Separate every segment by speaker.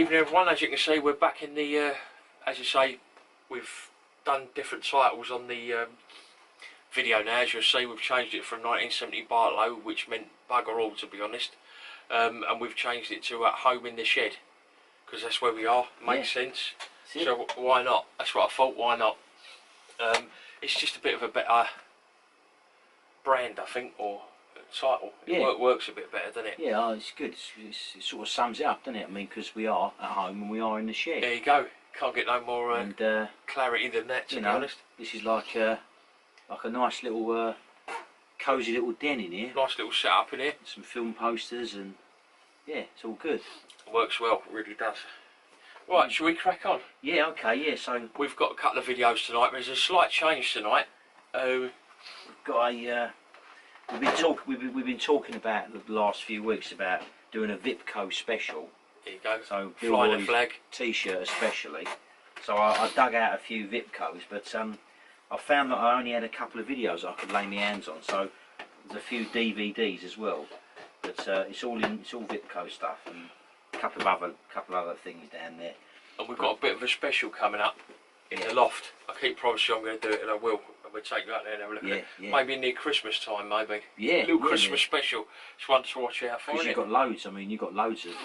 Speaker 1: evening everyone. As you can see, we're back in the, as you say, we've done different titles on the video now. As you'll see, we've changed it from 1970 Barlow, which meant bugger all to be honest, and we've changed it to At Home in the Shed, because that's where we are. Makes sense. So why not? That's what I thought, why not? It's just a bit of a better brand, I think, or title. It works a bit better, doesn't it?
Speaker 2: Yeah, it's good. It sort of sums it up, doesn't it? I mean, because we are at home and we are in the shed.
Speaker 1: There you go. Can't get no more clarity than that, to be honest.
Speaker 2: This is like a nice little cosy little den in here.
Speaker 1: Nice little setup in here.
Speaker 2: Some film posters and yeah, it's all good.
Speaker 1: It works well, it really does. Right, shall we crack on?
Speaker 2: Yeah, okay, yeah. So
Speaker 1: we've got a couple of videos tonight. There's a slight change tonight.
Speaker 2: We've got a. We've been talking about the last few weeks about doing a Vipco special.
Speaker 1: There you go.
Speaker 2: So
Speaker 1: flying the flag
Speaker 2: T-shirt especially. So I dug out a few Vipcos, but I found that I only had a couple of videos I could lay my hands on. So there's a few DVDs as well, but it's all Vipco stuff and a couple of other things down there.
Speaker 1: And we've got a bit of a special coming up in the loft. I keep promising I'm going to do it, and I will. We'll take you out there and have a look at it. Maybe near Christmas time, maybe.
Speaker 2: Yeah.
Speaker 1: A little Christmas special. It's one to watch out for.
Speaker 2: Because you've got loads. I mean, you've got loads of.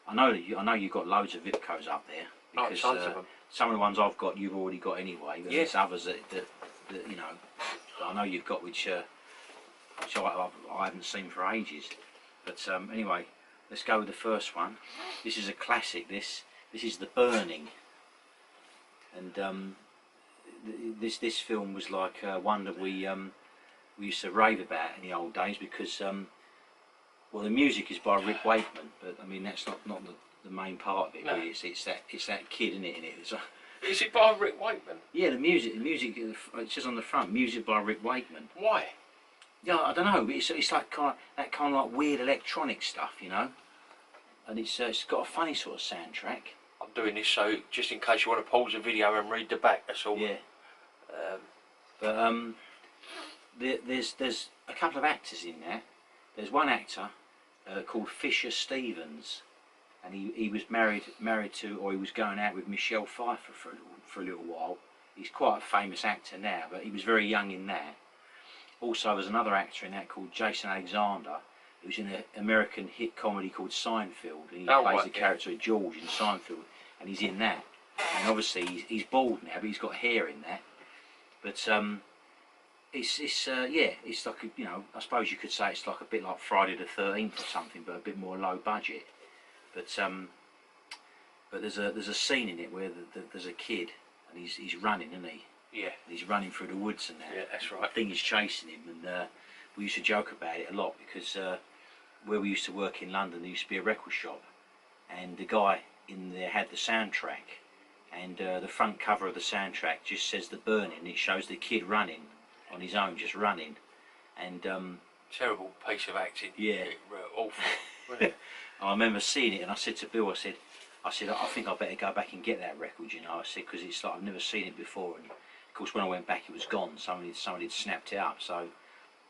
Speaker 2: I know you've got loads of Vipcos up there. Because,
Speaker 1: tons of them.
Speaker 2: Some of the ones I've got, you've already got anyway. But there's others that you know, that I know you've got, which I haven't seen for ages. But anyway, let's go with the first one. This is a classic. This is The Burning. And this film was like one that we used to rave about in the old days because well, the music is by Rick Wakeman, but I mean that's not the main part of it. No. Really. It's that kid in it.
Speaker 1: Is it by Rick Wakeman?
Speaker 2: Yeah, the music it says on the front, music by Rick Wakeman.
Speaker 1: Why?
Speaker 2: Yeah, I don't know. It's like that kind of like weird electronic stuff, you know. And it's got a funny sort of soundtrack.
Speaker 1: I'm doing this so just in case you want to pause the video and read the back. That's all.
Speaker 2: Yeah. There's a couple of actors in there. There's one actor called Fisher Stevens, and he was married to, or he was going out with Michelle Pfeiffer for a little while. He's quite a famous actor now, but he was very young in that. Also, there's another actor in that called Jason Alexander, who's in an American hit comedy called Seinfeld, and he plays the character of George in Seinfeld, and he's in that. And obviously he's bald now, but he's got hair in that. But it's like you know, I suppose you could say it's like a bit like Friday the 13th or something, but a bit more low budget. But there's a scene in it where there's a kid and he's running, isn't he?
Speaker 1: Yeah. And
Speaker 2: he's running through the woods and that.
Speaker 1: Yeah, that's right.
Speaker 2: The thing is chasing him, and we used to joke about it a lot because where we used to work in London, there used to be a record shop, and the guy in there had the soundtrack. And the front cover of the soundtrack just says The Burning, and it shows the kid running on his own, just running. And
Speaker 1: terrible piece of acting.
Speaker 2: Yeah.
Speaker 1: Awful. Wasn't it?
Speaker 2: I remember seeing it, and I said to Bill, I said, I think I better go back and get that record, you know. I said, because it's like I've never seen it before, and of course when I went back, it was gone. Somebody had snapped it up, so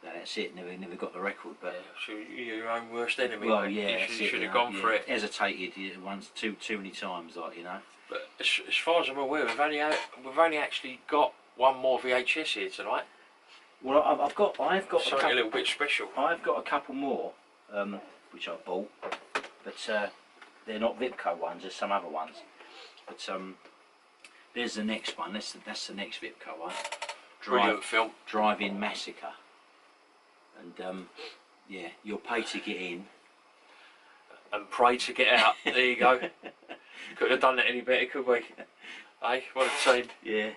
Speaker 2: that's it. Never got the record. But
Speaker 1: so you're your own worst enemy.
Speaker 2: Well, yeah,
Speaker 1: you should have gone for it.
Speaker 2: Hesitated once, too many times, like, you know.
Speaker 1: But as far as I'm aware, we've only actually got one more VHS here tonight.
Speaker 2: Well, I've got
Speaker 1: something a little bit special.
Speaker 2: I've got a couple more, which I bought, but they're not Vipco ones. There's some other ones. But there's the next one. That's the next Vipco one.
Speaker 1: Brilliant film.
Speaker 2: Drive-In Massacre. And yeah, you'll pay to get in
Speaker 1: and pray to get out. There you go. Couldn't have done it any better, could we? Hey, what a team.
Speaker 2: Yeah.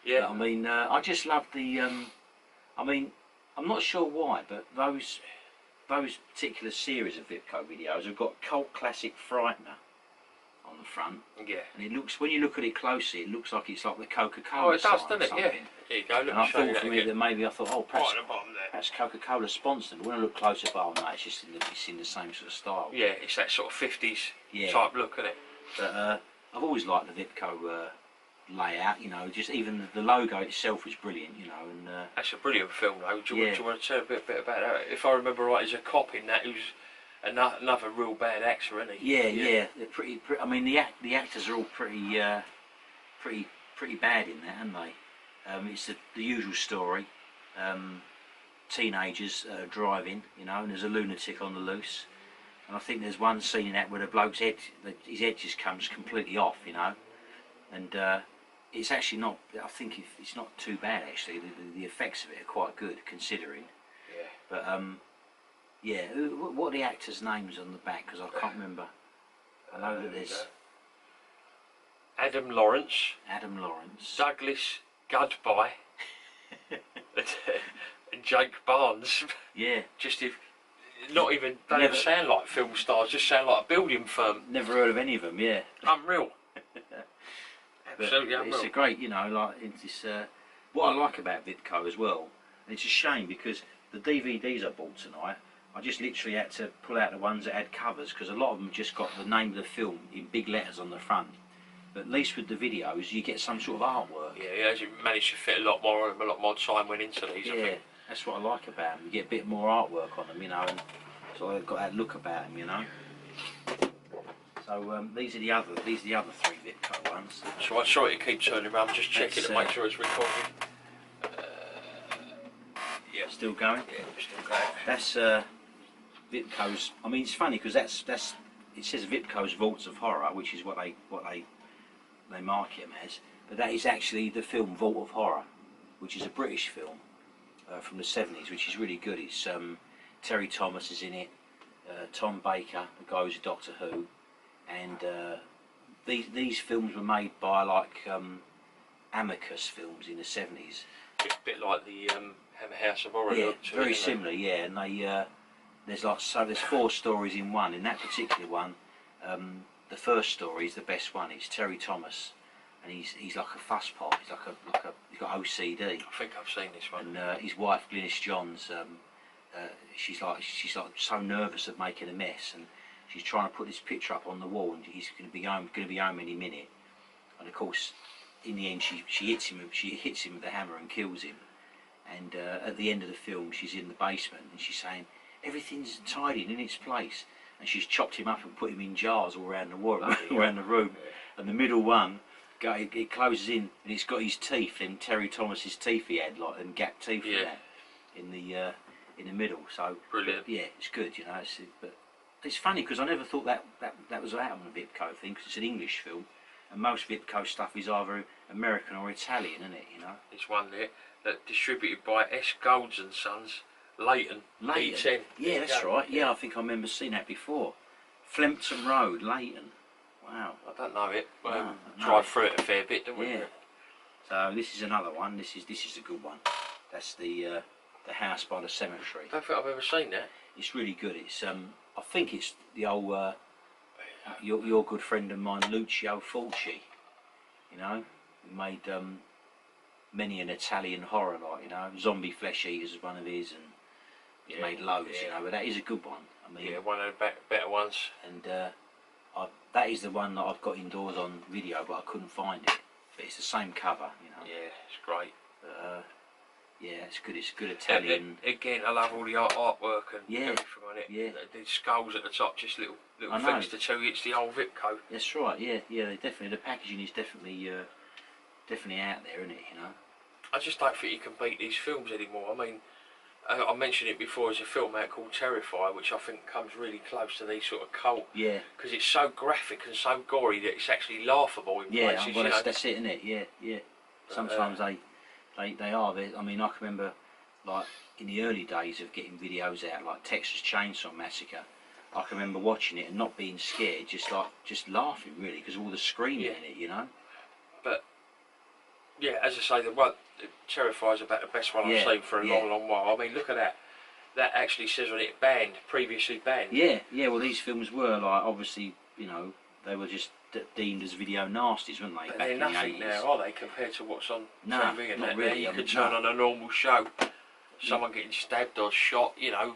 Speaker 1: Yeah.
Speaker 2: But, I mean, I just love the. I mean, I'm not sure why, but those particular series of Vipco videos have got Cult Classic Frightener on the front.
Speaker 1: Yeah.
Speaker 2: And it looks, when you look at it closely, it looks like it's like the Coca-Cola.
Speaker 1: Oh, it does, doesn't it? Yeah. There you go. Look,
Speaker 2: and I thought for me that maybe I thought, oh, perhaps,
Speaker 1: right at the bottom there.
Speaker 2: Perhaps Coca-Cola sponsored. When I look closer, but oh no, it's just in the same sort of style.
Speaker 1: Yeah, it's that sort of 50s type look, isn't it?
Speaker 2: But I've always liked the Vipco layout, you know, just even the logo itself is brilliant, you know. And
Speaker 1: that's a brilliant film, though. Do you want to tell a bit about that? If I remember right, there's a cop in that who's Another real bad actor, isn't he?
Speaker 2: Yeah. They're pretty. I mean, the actors are all pretty bad in that, aren't they? It's the usual story. Teenagers driving, you know, and there's a lunatic on the loose. And I think there's one scene in that where the bloke's head, his head just comes completely off, you know. And it's actually not. I think it's not too bad actually. The effects of it are quite good considering.
Speaker 1: Yeah.
Speaker 2: But yeah. What are the actors' names on the back? Because I can't remember. I know that there's
Speaker 1: Adam Lawrence, Douglas Goodbye, and Jake Barnes.
Speaker 2: Yeah.
Speaker 1: Just not even. They never sound like film stars. Just sound like a building firm. Never
Speaker 2: heard of any of them. Yeah.
Speaker 1: Unreal. Absolutely unreal.
Speaker 2: It's a great, you know, like it's this. What I like about Vidco as well, and it's a shame because the DVDs I bought tonight, I just literally had to pull out the ones that had covers because a lot of them just got the name of the film in big letters on the front. But at least with the videos, you get some sort of artwork.
Speaker 1: Yeah, you managed to fit a lot more time went into these.
Speaker 2: Yeah,
Speaker 1: I think.
Speaker 2: That's what I like about them. You get a bit more artwork on them, you know, and so they've got that look about them, you know. So these are the other 3 Vidco ones.
Speaker 1: So I'm sorry to keep turning around. I'm just checking to make sure it's recording.
Speaker 2: Yeah, still going.
Speaker 1: Yeah, still going.
Speaker 2: That's Vidco's. I mean, it's funny because that's it says Vidco's Vaults of Horror, which is what they market them as. But that is actually the film Vault of Horror, which is a British film from the 70s, which is really good. It's Terry Thomas is in it, Tom Baker, the guy who's a Doctor Who. And these films were made by like Amicus Films in the 70s.
Speaker 1: A bit like the Hammer House of Horror.
Speaker 2: Yeah, very similar. Yeah, and they there's 4 stories in one. In that particular one, the first story is the best one. It's Terry Thomas, and he's like a fusspot. He's got OCD.
Speaker 1: I think I've seen this one.
Speaker 2: And his wife Glynis Johns, she's like so nervous of making a mess, and she's trying to put this picture up on the wall, and he's going to be home any minute. And of course, in the end, she hits him with the hammer and kills him. And at the end of the film, she's in the basement and she's saying everything's tidy and in its place. And she's chopped him up and put him in jars all around the wall, around the room. Yeah. And the middle one, it closes in, and it's got his teeth, and Terry Thomas's teeth he had, like, and gap teeth in the middle. So
Speaker 1: brilliant.
Speaker 2: Yeah, it's good, you know. But it's funny because I never thought that was out on a Vidco thing, because it's an English film, and most Vidco stuff is either American or Italian, isn't it? You know.
Speaker 1: There's one there that distributed by S. Golds and Sons, Leighton. E10.
Speaker 2: Yeah, that's right. Yeah, I think I remember seeing that before. Flempton Road, Leighton. Wow.
Speaker 1: I don't know it. Drive through it a fair bit, don't we?
Speaker 2: Yeah. So this is another one. This is a good one. That's the house by the cemetery.
Speaker 1: I don't think I've ever seen that.
Speaker 2: It's really good. It's I think it's the old your good friend of mine, Lucio Fulci. You know, who made many an Italian horror, like, you know, Zombie Flesh Eaters is one of his, and he's made loads, you know. But that is a good one. I mean,
Speaker 1: yeah, one of the better ones.
Speaker 2: And that is the one that I've got indoors on video, but I couldn't find it. But it's the same cover, you know.
Speaker 1: Yeah, it's great.
Speaker 2: Yeah, it's good. It's good Italian.
Speaker 1: Again, I love all the artwork and everything on it.
Speaker 2: Yeah.
Speaker 1: The skulls at the top, just little things to tell you it's the old Vidco.
Speaker 2: That's right. Yeah, yeah. The packaging is definitely out there, isn't it? You know.
Speaker 1: I just don't think you can beat these films anymore. I mean, I mentioned it before. There's a film out called Terrifier, which I think comes really close to these sort of cult.
Speaker 2: Yeah.
Speaker 1: Because it's so graphic and so gory that it's actually laughable in places.
Speaker 2: Yeah, well, that's it, isn't it? Yeah, yeah. Sometimes they are. I mean, I can remember, like, in the early days of getting videos out, like Texas Chainsaw Massacre. I can remember watching it and not being scared, just laughing really, because of all the screaming in it, you know.
Speaker 1: But yeah, as I say, the Terrifier is about the best one I've seen for a long while. I mean, look at that. That actually says on it previously banned.
Speaker 2: Yeah, yeah. Well, these films were, like, obviously, you know, they were just deemed as video nasties, weren't they?
Speaker 1: But
Speaker 2: back
Speaker 1: they're
Speaker 2: in
Speaker 1: nothing
Speaker 2: the 80s.
Speaker 1: now, are they, compared to what's on TV and
Speaker 2: not
Speaker 1: that?
Speaker 2: really.
Speaker 1: You could turn on a normal show, someone getting stabbed or shot, you know,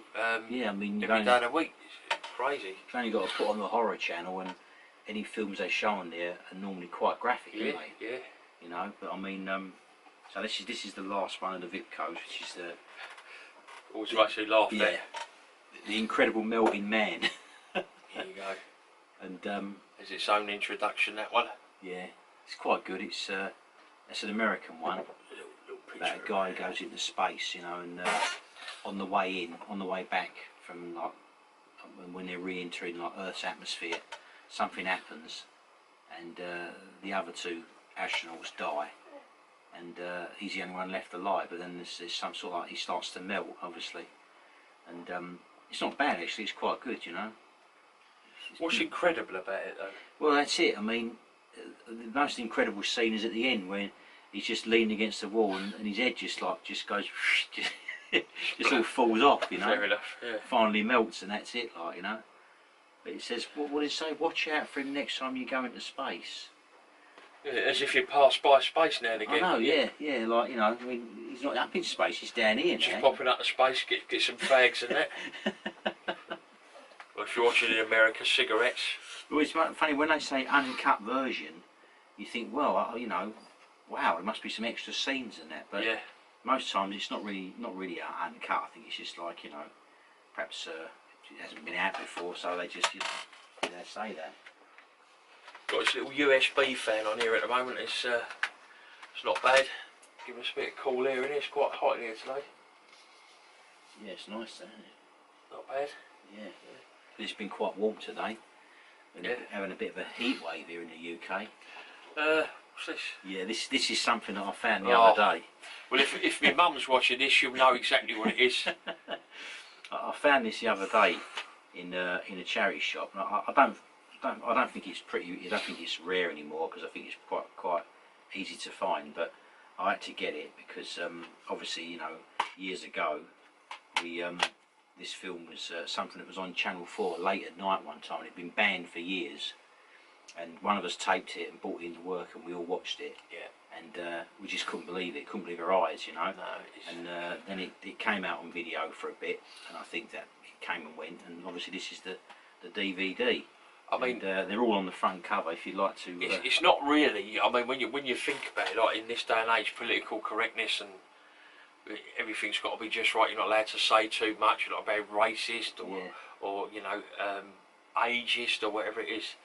Speaker 2: yeah, I mean,
Speaker 1: every day of the week. It's crazy.
Speaker 2: You've only got to put on the horror channel, and any films they show on there are normally quite graphic, aren't they?
Speaker 1: Yeah.
Speaker 2: You know, but I mean, so this is the last one of the Vidcos, which is the...
Speaker 1: Always makes you laugh there.
Speaker 2: The Incredible Melting Man.
Speaker 1: Here you go.
Speaker 2: And
Speaker 1: There's its own introduction, that one.
Speaker 2: yeah, it's quite good. It's an American one.
Speaker 1: Little
Speaker 2: About a
Speaker 1: picture.
Speaker 2: guy who goes into space, you know, and on the way in, on the way back from like when they're re-entering like Earth's atmosphere, something happens, and the other two astronauts die, and he's the only one left alive. But then there's some sort of like he starts to melt, obviously, and it's not bad actually. It's quite good, you know.
Speaker 1: What's incredible about it though?
Speaker 2: Well, that's it. I mean, the most incredible scene is at the end when he's just leaning against the wall and his head just goes, just all falls off, you know.
Speaker 1: Fair enough. Yeah.
Speaker 2: Finally melts and that's it, like, you know. But it says, what did it say? Watch out for him next time you go into space.
Speaker 1: Yeah, as if you pass by space now and again.
Speaker 2: I know, yeah, like, you know. I mean, he's not up in space; he's down here
Speaker 1: Just
Speaker 2: now.
Speaker 1: popping up to space, get some fags and that. Or if you're watching in America, cigarettes.
Speaker 2: Well, it's funny when they say uncut version. You think, well, you know, wow, there must be some extra scenes in that. But
Speaker 1: Yeah.
Speaker 2: most times it's not really uncut. I think it's just like, you know, perhaps it hasn't been out before, so they just, you know, they say that.
Speaker 1: Got this little USB fan on here at the moment. It's not bad. Giving us a bit of cool air in here. It's quite hot in here today.
Speaker 2: Yeah, it's nice, isn't it?
Speaker 1: Not bad.
Speaker 2: Yeah. But it's been quite warm today. And
Speaker 1: Yeah.
Speaker 2: having a bit of a heat wave here in the UK.
Speaker 1: What's this?
Speaker 2: Yeah, this is something that I found the
Speaker 1: Oh.
Speaker 2: other day.
Speaker 1: Well, if my mum's watching this, she'll know exactly what it is.
Speaker 2: I found this the other day in a charity shop. And I don't think it's I don't think it's rare anymore because I think it's quite easy to find. But I had to get it because obviously, you know, years ago we this film was something that was on Channel 4 late at night one time. It'd been banned for years, and one of us taped it and brought it into work, and we all watched it.
Speaker 1: Yeah.
Speaker 2: And we just couldn't believe it. Couldn't believe our eyes, you know.
Speaker 1: No, it's...
Speaker 2: And then it came out on video for a bit, and I think that it came and went. And obviously this is the DVD.
Speaker 1: I mean,
Speaker 2: and, they're all on the front cover. If you'd like to,
Speaker 1: it's not really. I mean, when you think about it, like in this day and age, political correctness and everything's got to be just right. You're not allowed to say too much. You're not allowed to be racist or you know, ageist or whatever it is.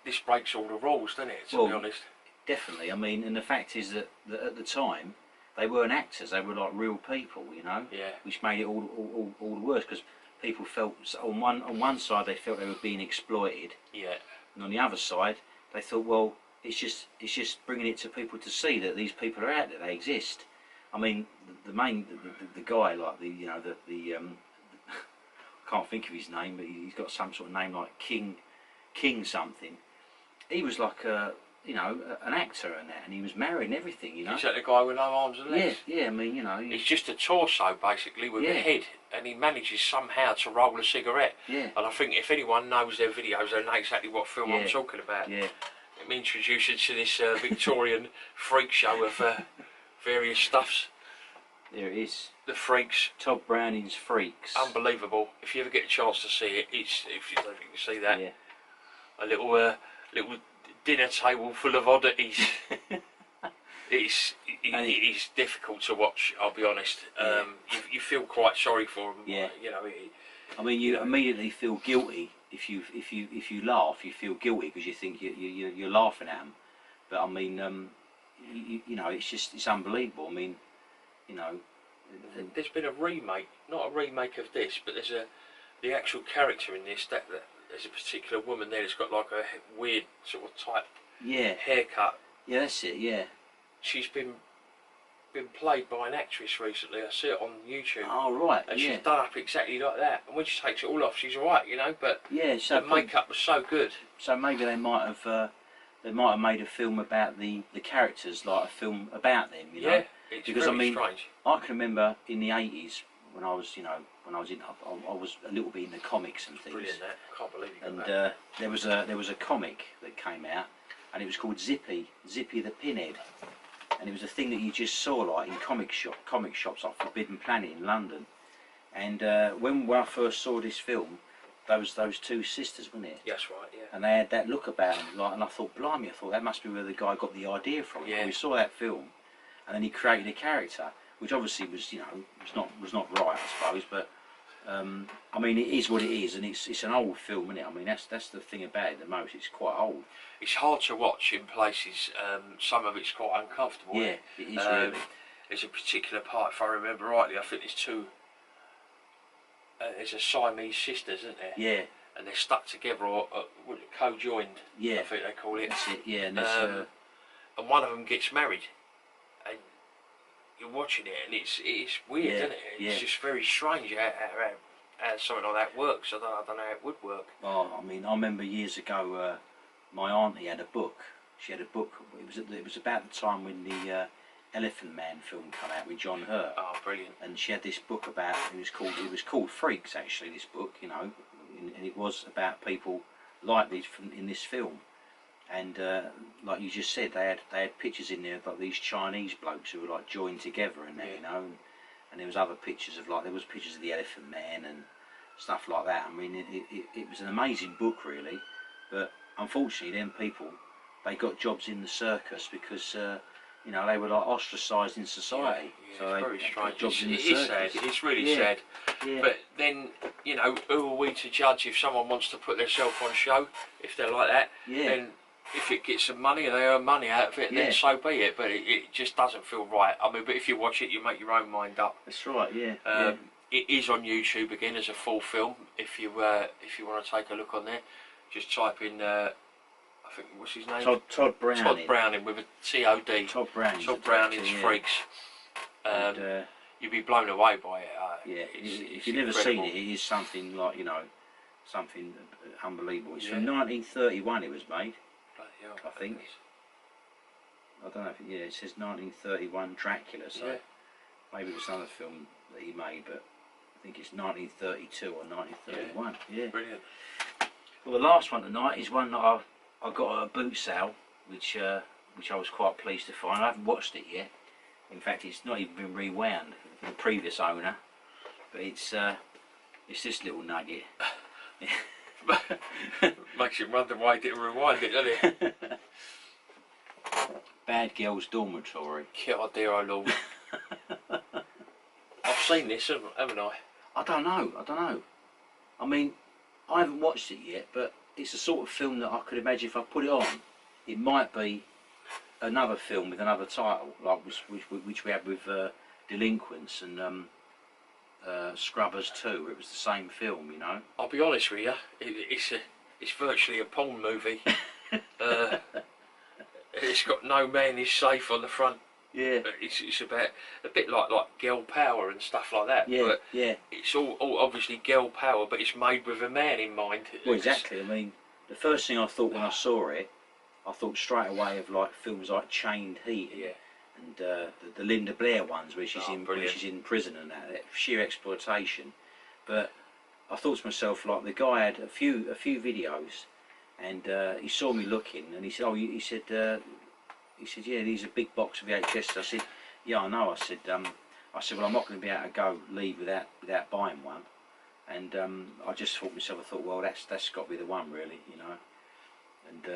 Speaker 1: This breaks all the rules, doesn't it? To be honest.
Speaker 2: Definitely. I mean, and the fact is that at the time they weren't actors; they were like real people, you know.
Speaker 1: Yeah.
Speaker 2: Which made it all the worse because people felt on one side they felt they were being exploited.
Speaker 1: Yeah.
Speaker 2: And on the other side, they thought, well, it's just bringing it to people to see that these people are out there, they exist. I mean, the guy, like I can't think of his name, but he's got some sort of name like King something. He was like you know, an actor and that, and he was married and everything, you know.
Speaker 1: Is that the guy with no arms and legs?
Speaker 2: Yeah. I mean, you know,
Speaker 1: It's just a torso basically with a head, and he manages somehow to roll a cigarette.
Speaker 2: Yeah.
Speaker 1: And I think if anyone knows their videos, they know exactly what film I'm talking about.
Speaker 2: Yeah.
Speaker 1: Let me introduce you to this Victorian freak show of various stuffs.
Speaker 2: There it is.
Speaker 1: The Freaks.
Speaker 2: Todd Browning's Freaks.
Speaker 1: Unbelievable. If you ever get a chance to see it, if you don't think you can see that,
Speaker 2: Yeah.
Speaker 1: a little dinner table full of oddities. It's difficult to watch. I'll be honest. You feel quite sorry for them.
Speaker 2: Yeah.
Speaker 1: You know.
Speaker 2: I mean, you immediately feel guilty if you laugh. You feel guilty because you think you're laughing at them. But I mean, you know, it's unbelievable. I mean, you know,
Speaker 1: there's been a remake, not a remake of this, but there's the actual character in this. That there's a particular woman there that's got like a weird sort of type haircut.
Speaker 2: Yeah, that's it. Yeah.
Speaker 1: She's been played by an actress recently. I see it on YouTube.
Speaker 2: Oh right.
Speaker 1: And she's done up exactly like that. And when she takes it all off, she's alright, you know. But
Speaker 2: so
Speaker 1: the makeup was so good.
Speaker 2: So maybe they might have made a film about the characters, like a film about them, you know.
Speaker 1: Yeah, it's
Speaker 2: because
Speaker 1: very
Speaker 2: I mean,
Speaker 1: strange.
Speaker 2: I can remember in the 80s when I was, you know, I was a little bit in the comics and things.
Speaker 1: Brilliant, that. I can't believe you got
Speaker 2: And
Speaker 1: that.
Speaker 2: there was a comic that came out, and it was called Zippy the Pinhead, and it was a thing that you just saw like in comic shops like Forbidden Planet in London. And when I first saw this film, those two sisters, wasn't it?
Speaker 1: That's right, yeah.
Speaker 2: And they had that look about them, like, and I thought, blimey, I thought that must be where the guy got the idea from.
Speaker 1: Yeah.
Speaker 2: And we saw that film, and then he created a character, which obviously was, you know, was not right, I suppose, but I mean, it is what it is, and it's an old film, isn't it? I mean, that's the thing about it the most. It's quite old.
Speaker 1: It's hard to watch in places. Some of it's quite uncomfortable.
Speaker 2: Yeah, it is really.
Speaker 1: There's a particular part, if I remember rightly, I think there's two. There's a Siamese sisters, isn't there?
Speaker 2: Yeah.
Speaker 1: And they're stuck together or co-joined.
Speaker 2: Yeah.
Speaker 1: I think they call it.
Speaker 2: That's it. Yeah.
Speaker 1: And one of them gets married, and you're watching it, and it's weird, isn't it? It's just very strange how something like that works. I don't know how it would work.
Speaker 2: Well, I mean, I remember years ago, my auntie had a book. She had a book. It was about the time when the Elephant Man film came out with John Hurt.
Speaker 1: Oh, brilliant!
Speaker 2: And she had this book about. It was called Freaks, actually. This book, you know, and it was about people like these in this film. And like you just said, they had pictures in there of like these Chinese blokes who were like joined together and you know, and there was other pictures of there was pictures of the Elephant Man and stuff like that. I mean, it was an amazing book really, but unfortunately, them people they got jobs in the circus because you know they were like ostracised in society.
Speaker 1: Yeah,
Speaker 2: so
Speaker 1: it's very strange.
Speaker 2: Jobs in the
Speaker 1: it is
Speaker 2: circus.
Speaker 1: sad. It's really sad.
Speaker 2: Yeah.
Speaker 1: But then, you know, who are we to judge if someone wants to put themselves on show? If they're like that, then if it gets some money and they earn money out of it, then so be it. But it just doesn't feel right. I mean, but if you watch it, you make your own mind up.
Speaker 2: That's right. Yeah.
Speaker 1: It is on YouTube again as a full film. If you want to take a look on there, just type in. I think what's his name?
Speaker 2: Todd Browning.
Speaker 1: Todd Browning with a T-O-D.
Speaker 2: Todd Browning.
Speaker 1: Todd Browning's Freaks. You'd be blown away by it.
Speaker 2: If you've never seen it, it is something like something unbelievable. It's from 1931. It was made. I think. I don't know if it says 1931 Dracula, so maybe it was another film that he made, but I think it's 1932 or 1931. Yeah.
Speaker 1: Brilliant.
Speaker 2: Well, the last one tonight is one that I got at a boot sale, which I was quite pleased to find. I haven't watched it yet. In fact, it's not even been rewound for the previous owner, but it's this little nugget.
Speaker 1: Makes you wonder why he didn't rewind it, doesn't it?
Speaker 2: Bad Girls Dormitory.
Speaker 1: Oh dear, oh Lord. I've seen this, haven't I?
Speaker 2: I don't know. I mean, I haven't watched it yet, but it's the sort of film that I could imagine if I put it on, it might be another film with another title, like which we had with Delinquents and Scrubbers 2, where it was the same film, you know. I'll
Speaker 1: be honest with you, it's virtually a porn movie. It's got no man is safe on the front.
Speaker 2: Yeah.
Speaker 1: It's about a bit like girl power and stuff like that.
Speaker 2: Yeah.
Speaker 1: But
Speaker 2: yeah.
Speaker 1: It's all obviously girl power, but it's made with a man in mind.
Speaker 2: Well, exactly. I mean, the first thing I thought when I saw it, I thought straight away of like films like Chained Heat.
Speaker 1: Yeah.
Speaker 2: And the Linda Blair ones where she's in prison and that sheer exploitation. But I thought to myself, like, the guy had a few videos, and he saw me looking, and he said, "Oh," he said, "Yeah, these are big box of VHS." I said, "Yeah, I know." I said, "Well, I'm not going to be able to leave without buying one." And I just thought to myself, well, that's got to be the one, really, you know. And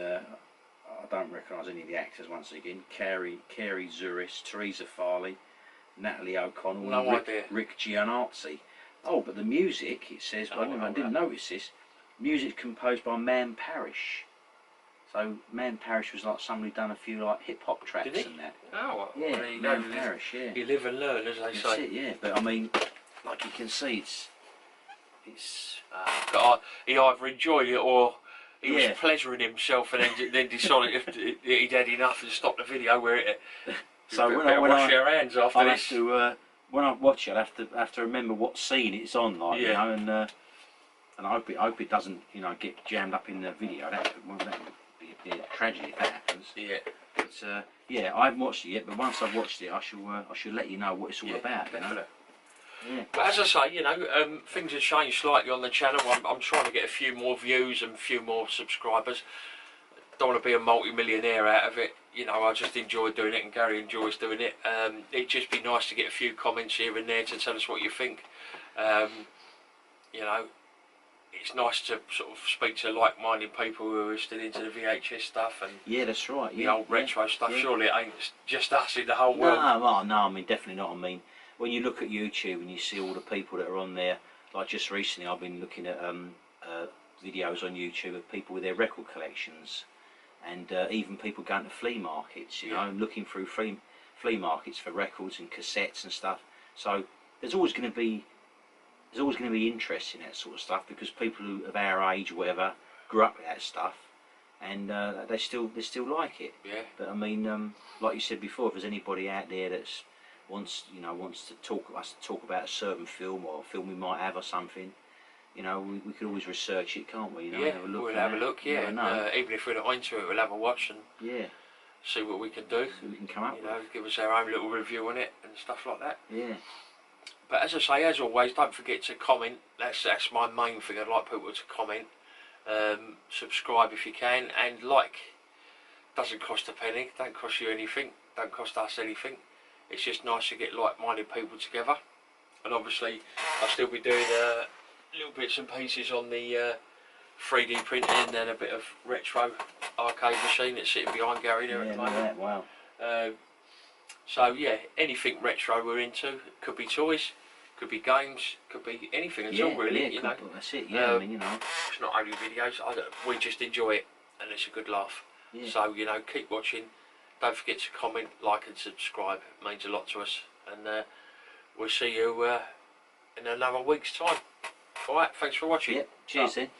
Speaker 2: I don't recognise any of the actors once again. Carrie Zuris, Teresa Farley, Natalie O'Connell, Rick Gianazzi. Oh, but the music, it says, I didn't notice this, music composed by Man Parrish. So Man Parrish was like somebody who'd done a few like hip hop tracks and that.
Speaker 1: Oh, well,
Speaker 2: yeah, Man Parrish, yeah.
Speaker 1: You live and learn, as they say.
Speaker 2: That's it, yeah. But I mean, like you can see, it's.
Speaker 1: But he either enjoyed it or he was pleasuring himself, and then decided if he'd had enough and stopped the video where it.
Speaker 2: So when I
Speaker 1: wash your hands after
Speaker 2: I'll
Speaker 1: this.
Speaker 2: Have to, when I watch it, I have to remember what scene it's on, like, you know, and I hope it doesn't, you know, get jammed up in the video. That would be a tragedy if that happens.
Speaker 1: Yeah.
Speaker 2: But yeah, I haven't watched it yet, but once I've watched it, I shall let you know what it's all about. You know? Yeah.
Speaker 1: But as I say, you know, things have changed slightly on the channel. I'm trying to get a few more views and a few more subscribers. Don't want to be a multi-millionaire out of it. You know, I just enjoy doing it, and Gary enjoys doing it. It'd just be nice to get a few comments here and there to tell us what you think. You know, it's nice to sort of speak to like-minded people who are still into the VHS stuff and
Speaker 2: that's right.
Speaker 1: The old retro stuff. Yeah. Surely it ain't just us in the whole world.
Speaker 2: No, I mean definitely not. I mean, when you look at YouTube and you see all the people that are on there like just recently I've been looking at videos on YouTube of people with their record collections, and even people going to flea markets, you know, and looking through flea markets for records and cassettes and stuff. So there's always going to be interest in that sort of stuff, because people who of our age or whatever grew up with that stuff, and they still like it.
Speaker 1: Yeah.
Speaker 2: But I mean, like you said before, if there's anybody out there that's wants to talk about a certain film or a film we might have or something, you know, we could always research it, can't we? You know,
Speaker 1: Yeah,
Speaker 2: have a look.
Speaker 1: we'll have a look. Yeah, even if we're not into it, we'll have a watch and see what we can do.
Speaker 2: See what we can come up
Speaker 1: with. Give us our own little review on it and stuff like that.
Speaker 2: Yeah.
Speaker 1: But as I say, as always, don't forget to comment. That's my main thing. I'd like people to comment. Subscribe if you can, and like. Doesn't cost a penny. Don't cost you anything. Don't cost us anything. It's just nice to get like-minded people together. And obviously, I'll still be doing little bits and pieces on the 3D printing and a bit of retro arcade machine that's sitting behind Gary there at the moment.
Speaker 2: Wow.
Speaker 1: So yeah, anything retro we're into. Could be toys, could be games, could be anything at all really. You know,
Speaker 2: that's it. Yeah, I mean, you know,
Speaker 1: it's not only videos. We just enjoy it, and it's a good laugh. Yeah. So you know, keep watching. Don't forget to comment, like, and subscribe. It means a lot to us. And we'll see you in another week's time. All right. Thanks for watching.
Speaker 2: Cheers then.